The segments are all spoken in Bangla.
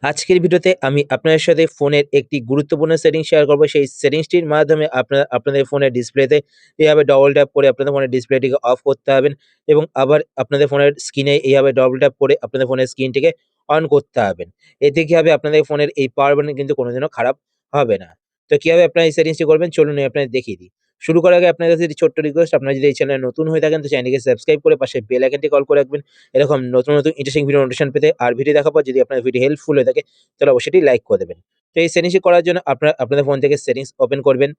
আজকের ভিডিওতে আমি আপনাদের সাথে ফোনের একটি গুরুত্বপূর্ণ সেটিং শেয়ার করব। সেই সেটিংসটির মাধ্যমে আপনাদের ফোনের ডিসপ্লেতে এভাবে ডবল ট্যাপ করে আপনাদের ফোনের ডিসপ্লেটিকে অফ করতে হবেন এবং আবার আপনাদের ফোনের স্ক্রিনে এইভাবে ডবল ট্যাপ করে আপনাদের ফোনের স্ক্রিনটিকে অন করতে হবেন। এতে কি হবে, আপনাদের ফোনের এই পাওয়ার বাটন কিন্তু কোনোদিনও খারাপ হবে না। তো কিভাবে আপনারা এই সেটিংসটি করবেন চলুন আমি আপনাদের দেখিয়ে দিই। শুরু করার আগে আপনাদের কাছে একটি ছোট্ট রিকোয়েস্ট, আপনারা যদি এই চ্যানেলে নতুন হয়ে থাকেন তো চ্যানেলটিকে সাবস্ক্রাইব করে পাশে বেল আইকনটি কল করে রাখবেন এরকম নতুন ইন্টারেস্টিং ভিডিও নোটিফিকেশন পেতে। আর ভিডিও দেখার পর যদি আপনার ভিডিও হেল্পফুল হয়ে থাকে তাহলে অবশ্যই এটি লাইক করে দেবেন। তো এই সেটিংসটি করার জন্য আপনারা আপনাদের ফোন থেকে সেটিংস ওপেন করবেন।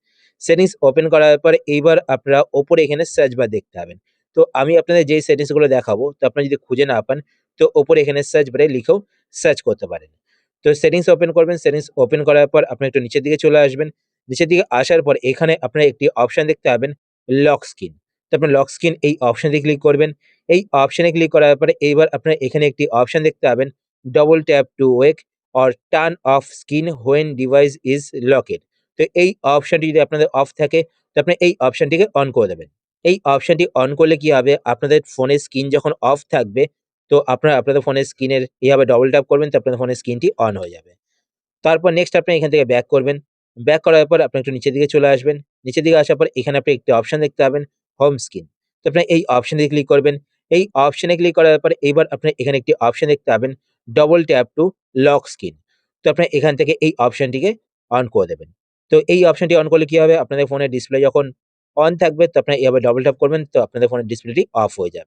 সেটিংস ওপেন করার পরে এইবার আপনারা ওপরে এখানে সার্চ বার দেখতে পাবেন। তো আমি আপনাদের যেই সেটিংস গুলো দেখাবো তো আপনারা যদি খুঁজে না পান তো ওপরে এখানে সার্চ বারে লিখেও সার্চ করতে পারেন। তো সেটিংস ওপেন করবেন, সেটিংস ওপেন করার পর আপনি একটু নিচের দিকে চলে আসবেন। নিচের দিকে আসার পর এখানে আপনারা একটি অপশন দেখতে পাবেন লক স্ক্রিন। তো আপনার লক স্ক্রিন এই অপশনে ক্লিক করবেন। এই অপশনে ক্লিক করার পরে এইবার আপনারা এখানে একটি অপশন দেখতে পাবেন double tap two ওয়েক or turn off screen when device is লকেড। তো এই অপশনটি যদি আপনাদের অফ থাকে তো আপনি এই অপশনটিকে অন করে দেবেন। এই অপশনটি অন করলে কি হবে, আপনাদের ফোনের স্ক্রিন যখন অফ থাকবে তো আপনারা আপনাদের ফোনের স্ক্রিনের এইভাবে ডবল ট্যাপ করবেন তো আপনাদের ফোনের স্ক্রিনটি অন হয়ে যাবে। তারপর নেক্সট আপনি এখান থেকে ব্যাক করবেন। ব্যাক করার পর আপনি একটু নিচের দিকে চলে আসবেন। নিচের দিকে আসার পর এখানে আপনি একটি অপশন দেখতে পাবেন হোম স্ক্রিন। তো আপনি এই অপশনে ক্লিক করবেন। এই অপশনে ক্লিক করার পরে এইবার আপনি এখানে একটি অপশন দেখতে পাবেন double tap two lock screen. তো আপনি এখান থেকে এই অপশনটিকে অন করে দেবেন। তো এই অপশনটি অন করলে কি হবে, আপনাদের ফোনের ডিসপ্লে যখন অন থাকবে তো আপনারা এভাবে ডবল ট্যাপ করবেন তো আপনাদের ফোনের ডিসপ্লেটি অফ হয়ে যাবে।